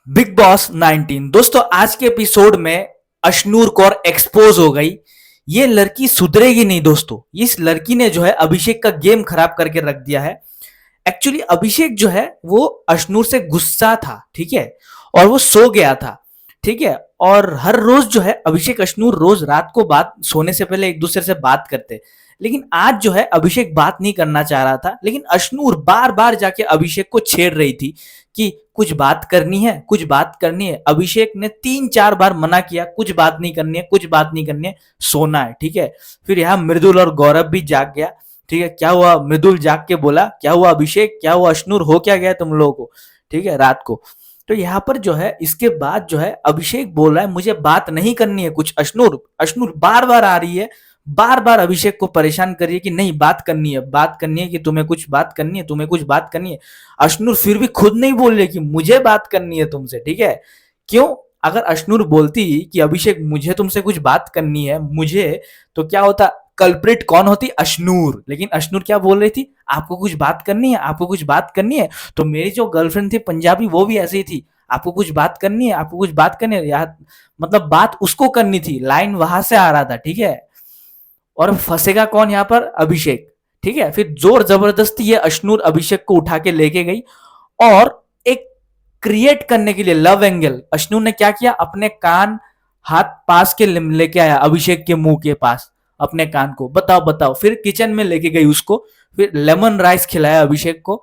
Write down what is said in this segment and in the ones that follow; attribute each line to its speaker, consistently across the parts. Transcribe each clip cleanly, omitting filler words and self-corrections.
Speaker 1: Big boss 19। दोस्तों आज के एपिसोड में अशनूर कौर एक्सपोज हो गई। ये लड़की सुधरेगी नहीं दोस्तों। इस लड़की ने जो है अभिषेक का गेम खराब करके रख दिया है। एक्चुअली अभिषेक जो है वो अशनूर से गुस्सा था, ठीक है, और वो सो गया था, ठीक है। और हर रोज जो है अभिषेक अशनूर रोज रात को बात सोने से पहले एक दूसरे से बात करते। लेकिन आज जो है अभिषेक बात नहीं करना चाह रहा था, लेकिन अशनूर बार बार जाके अभिषेक को छेड़ रही थी कि कुछ बात करनी है, कुछ बात करनी है। अभिषेक ने 3-4 बार मना किया, कुछ बात नहीं करनी है, कुछ बात नहीं करनी है, सोना है, ठीक है। फिर यहाँ मृदुल और गौरव भी जाग गया, ठीक है। क्या हुआ, मृदुल जाग के बोला, क्या हुआ अभिषेक, क्या हुआ अशनूर, हो क्या गया तुम लोगों को, ठीक है, रात को। तो यहाँ पर जो है इसके बाद जो है अभिषेक बोल रहा है मुझे बात नहीं करनी है कुछ। अशनूर अशनूर बार बार आ रही है, बार बार अभिषेक को परेशान कर रही है कि नहीं बात करनी है, बात करनी है, कि तुम्हें कुछ बात करनी है, तुम्हें कुछ बात करनी है। अशनूर फिर भी खुद नहीं बोल रही कि मुझे बात करनी है तुमसे, ठीक है। क्यों? अगर अशनूर बोलती कि अभिषेक मुझे तुमसे कुछ बात करनी है मुझे, तो क्या होता, कल्प्रिट कौन होती, अशनूर। लेकिन अशनूर क्या बोल रही थी, आपको कुछ बात करनी है, आपको कुछ बात करनी है। तो मेरी जो गर्लफ्रेंड थी पंजाबी वो भी ऐसी ही थी, आपको कुछ बात करनी है, आपको कुछ बात करनी है, यार मतलब बात उसको करनी थी, लाइन वहां से आ रहा था, ठीक है। और फंसेगा कौन यहाँ पर, अभिषेक, ठीक है। फिर जोर जबरदस्ती ये अशनूर अभिषेक को उठा के लेके गई और एक क्रिएट करने के लिए लव एंगल अशनूर ने क्या किया, अपने कान हाथ पास के लेके आया अभिषेक के मुंह के पास, अपने कान को, बताओ बताओ। फिर किचन में लेके गई उसको, फिर लेमन राइस खिलाया अभिषेक को,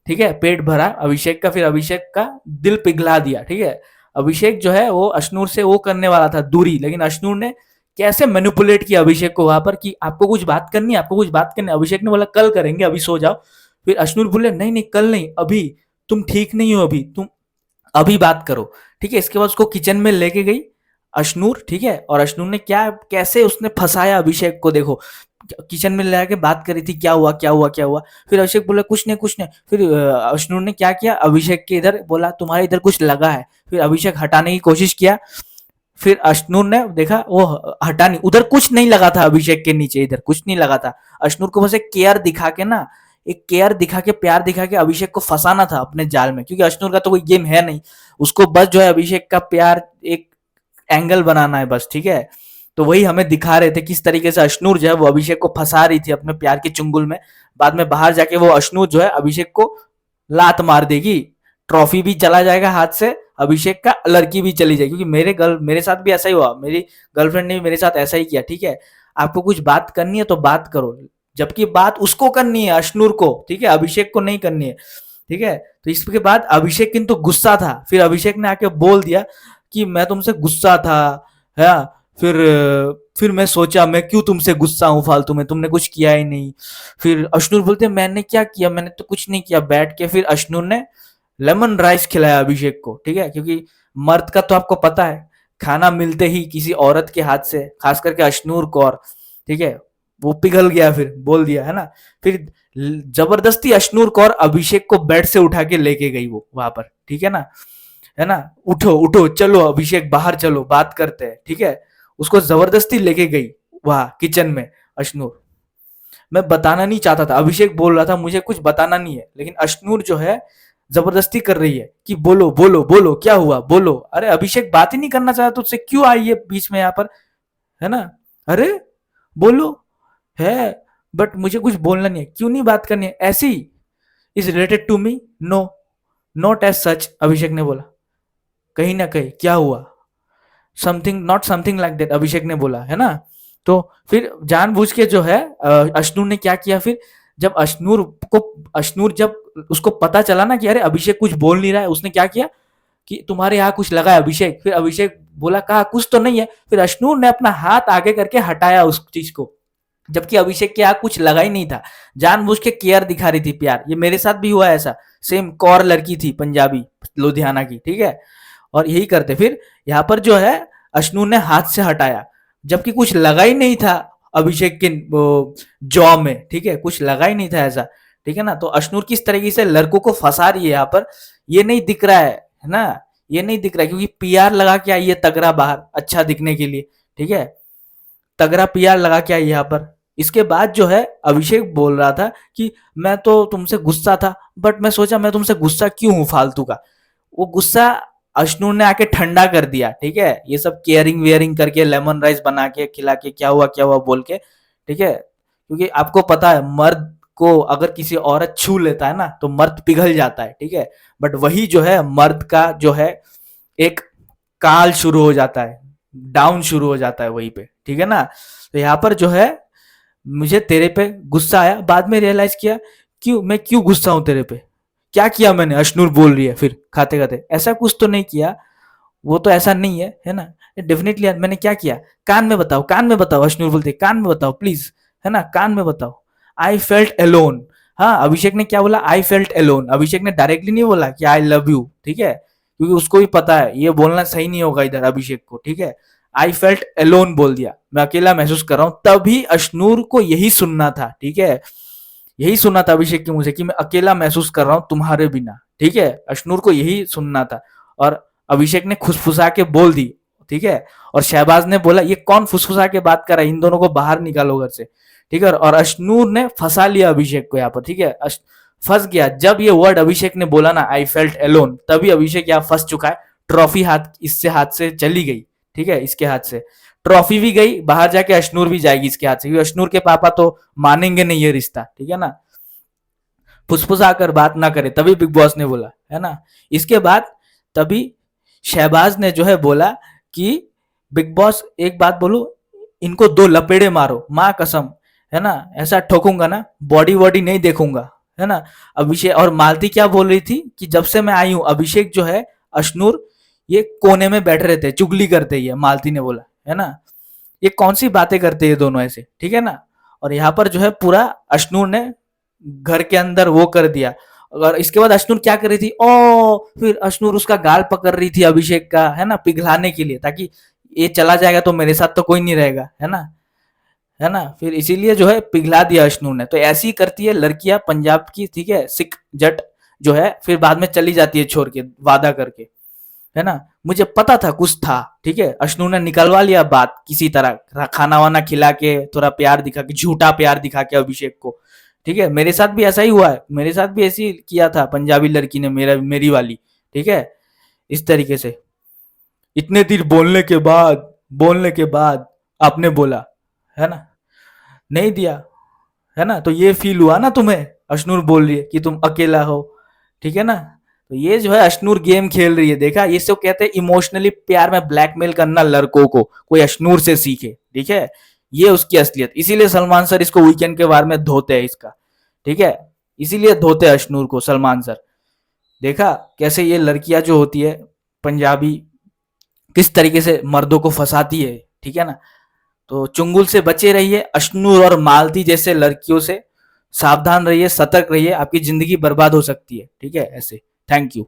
Speaker 1: ठीक है, पेट भरा अभिषेक का। फिर अभिषेक का दिल पिघला दिया, ठीक है। अभिषेक जो है वो अशनूर से वो करने वाला था दूरी, लेकिन अशनूर ने कैसे मैनिपुलेट किया अभिषेक को वहां पर कि आपको कुछ बात करनी है, आपको कुछ बात करनी है। अभिषेक ने बोला कल करेंगे, अभी सो जाओ। फिर अशनूर बोले नहीं नहीं कल नहीं, अभी, तुम ठीक नहीं हो, अभी तुम अभी बात करो, ठीक है। इसके बाद उसको किचन में लेके गई अशनूर, ठीक है। और अशनूर ने क्या कैसे उसने फंसाया अभिषेक को, देखो, किचन में ले के बात करी थी, क्या हुआ क्या हुआ क्या हुआ। फिर अभिषेक बोला कुछ नहीं कुछ नहीं। फिर अशनूर ने क्या किया, अभिषेक के इधर बोला तुम्हारे इधर कुछ लगा है। फिर अभिषेक हटाने की कोशिश किया, फिर अशनूर ने देखा वो हटा नहीं, उधर कुछ नहीं लगा था अभिषेक के नीचे, इधर कुछ नहीं लगा था। अशनूर को बस एक केयर दिखा के ना, एक केयर दिखा के, प्यार दिखा के अभिषेक को फंसाना था अपने जाल में, क्योंकि अशनूर का तो कोई गेम है नहीं। उसको बस जो है अभिषेक का प्यार एक एंगल बनाना है बस, ठीक है। तो वही हमें दिखा रहे थे किस तरीके से अशनूर जो है वो अभिषेक को फंसा रही थी अपने प्यार के चुंगल में। बाद में बाहर जाके वो अशनूर जो है अभिषेक को लात मार देगी, ट्रॉफी भी चला जाएगा हाथ से अभिषेक का, लड़की भी चली जाएगी। क्योंकि मेरे साथ भी ऐसा ही हुआ, मेरी गर्लफ्रेंड ने भी मेरे साथ ऐसा ही किया, ठीक है। आपको कुछ बात करनी है तो बात करो, जबकि बात उसको करनी है अशनूर को, ठीक है, अभिषेक को नहीं करनी है, ठीक है। तो इसके बाद अभिषेक किंतु गुस्सा था, फिर अभिषेक ने आके बोल दिया कि मैं तुमसे गुस्सा था, है। फिर मैं सोचा मैं क्यों तुमसे गुस्सा हूँ फालतू में, तुमने कुछ किया ही नहीं। फिर अशनूर बोलते मैंने क्या किया, मैंने तो कुछ नहीं किया, बैठ के फिर अशनूर ने लेमन राइस खिलाया अभिषेक को, ठीक है। क्योंकि मर्द का तो आपको पता है, खाना मिलते ही किसी औरत के हाथ से, खास करके अशनूर कौर, ठीक है, वो पिघल गया, फिर बोल दिया, है ना। फिर जबरदस्ती अशनूर कौर अभिषेक को बेड से उठा के लेके गई वो वहां पर, ठीक है ना, है ना। उठो उठो चलो अभिषेक बाहर चलो बात करते हैं, ठीक है। उसको जबरदस्ती लेके गई वहां किचन में अशनूर। मैं बताना नहीं चाहता था, अभिषेक बोल रहा था मुझे कुछ बताना नहीं है, लेकिन अशनूर जो है जबरदस्ती कर रही है कि बोलो बोलो बोलो क्या हुआ बोलो। अरे अभिषेक बात ही नहीं करना चाहता तुझसे, क्यों आई है बीच में यहाँ पर, है ना। अरे बोलो, है, बट मुझे कुछ बोलना नहीं है, क्यों नहीं बात करनी है, ऐसी is related to me, no, not as such, Abhishek ने बोला। कहीं ना कहीं क्या हुआ, something not something like that, Abhishek ने बोला, है ना। तो फिर जानबूझ के जो है अशनूर ने क्या किया, फिर जब अशनूर जब उसको पता चला ना कि अरे अभिषेक कुछ बोल नहीं रहा है, उसने क्या किया कि तुम्हारे यहाँ कुछ लगा है अभिषेक। फिर अभिषेक बोला कहा कुछ तो नहीं है। फिर अशनूर ने अपना हाथ आगे करके हटाया उस चीज को, जबकि अभिषेक के यहाँ कुछ लगा ही नहीं था। जानबूझ के केयर दिखा रही थी, प्यार। ये मेरे साथ भी हुआ ऐसा, सेम कौर लड़की थी पंजाबी लुधियाना की, ठीक है। और यही करते, फिर यहाँ पर जो है अशनूर ने हाथ से हटाया, जबकि कुछ लगा ही नहीं था अभिषेक के जॉ में, ठीक है, कुछ लगा ही नहीं था ऐसा, ठीक है ना। तो अशनूर किस तरीके से लड़कों को फंसा रही है यहाँ पर, ये नहीं दिख रहा है ना, ये नहीं दिख रहा है, क्योंकि पीआर लगा के आई है तगड़ा बाहर अच्छा दिखने के लिए, ठीक है, तगड़ा पीआर लगा के आई यहाँ पर। इसके बाद जो है अभिषेक बोल रहा था कि मैं तो तुमसे गुस्सा था, बट मैं सोचा मैं तुमसे गुस्सा क्यों हूं फालतू का। वो गुस्सा अश्नूर ने आके ठंडा कर दिया, ठीक है, ये सब केयरिंग वेयरिंग करके लेमन राइस बना के खिला के क्या हुआ बोल के, ठीक है, क्योंकि आपको पता है मर्द को अगर किसी औरत छू लेता है ना तो मर्द पिघल जाता है, ठीक है, बट वही जो है मर्द का जो है एक काल शुरू हो जाता है, डाउन शुरू हो जाता है वहीं पे, ठीक है ना। तो यहाँ पर जो है मुझे तेरे पे गुस्सा आया, बाद में रियलाइज किया मैं क्यों गुस्सा हूं तेरे पे, क्या किया मैंने, अश्नूर बोल रही है फिर खाते खाते, ऐसा कुछ तो नहीं किया, वो तो ऐसा नहीं है ना, डेफिनेटली यार मैंने क्या किया, कान में बताओ, अश्नूर बोलते कान में बताओ प्लीज, है ना, कान में बताओ। आई फेल्ट एलोन, हाँ अभिषेक ने क्या बोला, आई फेल्ट एलोन, अभिषेक ने डायरेक्टली नहीं बोला कि आई लव यू, ठीक है, क्योंकि उसको भी पता है ये बोलना सही नहीं होगा इधर अभिषेक को, ठीक है, आई फेल्ट एलोन बोल दिया, मैं अकेला महसूस कर रहा हूं, तभी अश्नूर को यही सुनना था, ठीक है, यही सुनना था अभिषेक के मुंह से कि मैं अकेला महसूस कर रहा हूं तुम्हारे बिना, ठीक है, अश्नूर को यही सुनना था, और अभिषेक ने खुसफुसा के बोल दी, ठीक है, और शहबाज ने बोला ये कौन फुसफुसा के बात कर रहा है, इन दोनों को बाहर निकालो घर से, ठीक है, और अश्नूर ने फंसा लिया अभिषेक को यहाँ पर, ठीक है, फंस गया, जब ये वर्ड अभिषेक ने बोला ना आई फेल्ट एलोन, तभी अभिषेक यहाँ फंस चुका है, ट्रॉफी हाथ से चली गई, ठीक है, इसके हाथ से ट्रॉफी भी गई, बाहर जाके अश्नूर भी जाएगी इसके हाथ से, क्योंकि अश्नूर के पापा तो मानेंगे नहीं ये रिश्ता, ठीक है ना, फुसफुसा कर बात ना करे, तभी बिग बॉस ने बोला, है ना। इसके बाद तभी शहबाज ने जो है बोला कि बिग बॉस एक बात बोलू, इनको 2 लपेड़े मारो, माँ कसम, है ना, ऐसा ठोकूंगा ना, बॉडी वॉडी नहीं देखूंगा, है ना। अभिषेक और मालती क्या बोल रही थी कि जब से मैं आई हूं अभिषेक जो है, अश्नूर ये कोने में बैठे रहते, चुगली करते ही है, मालती ने बोला, है ना, ये कौन सी बातें करते हैं दोनों ऐसे, ठीक है ना। और यहाँ पर जो है पूरा अश्नूर ने घर के अंदर वो कर दिया, और इसके बाद अश्नूर क्या कर रही थी, ओ फिर अश्नूर उसका गाल पकड़ रही थी अभिषेक का, है ना, पिघलाने के लिए, ताकि ये चला जाएगा तो मेरे साथ तो कोई नहीं रहेगा, है ना, है ना, फिर इसीलिए जो है पिघला दिया अश्नूर ने। तो ऐसी ही करती है लड़कियां पंजाब की, ठीक है, सिख जट जो है, फिर बाद में चली जाती है छोड़ के वादा करके, है ना, मुझे पता था कुछ था, ठीक है, अश्नू ने निकलवा लिया बात किसी तरह, खाना वाना खिला के, थोड़ा प्यार दिखा के, झूठा प्यार दिखा के अभिषेक को, ठीक है, मेरे साथ भी ऐसा ही हुआ है, मेरे साथ भी ऐसी किया था पंजाबी लड़की ने, मेरी वाली, ठीक है, इस तरीके से, इतने देर बोलने के बाद आपने बोला, है ना, नहीं दिया, है ना, तो ये फील हुआ ना तुम्हें, अश्नूर बोल रही है कि तुम अकेला हो, ठीक है ना। तो ये जो है अश्नूर गेम खेल रही है, देखा, ये सब कहते हैं इमोशनली प्यार में ब्लैकमेल करना लड़कों को, कोई अश्नूर से सीखे, ठीक है, ये उसकी असलियत, इसीलिए सलमान सर इसको वीकेंड के बारे में धोते हैं इसका, ठीक है, इसीलिए धोते हैं अश्नूर को सलमान सर। देखा कैसे ये लड़कियां जो होती है पंजाबी किस तरीके से मर्दों को फंसाती है, ठीक है ना। तो चुंगुल से बचे रहिए, अश्नूर और मालती जैसे लड़कियों से सावधान रहिए, सतर्क रहिए, आपकी जिंदगी बर्बाद हो सकती है, ठीक है, ऐसे। Thank you.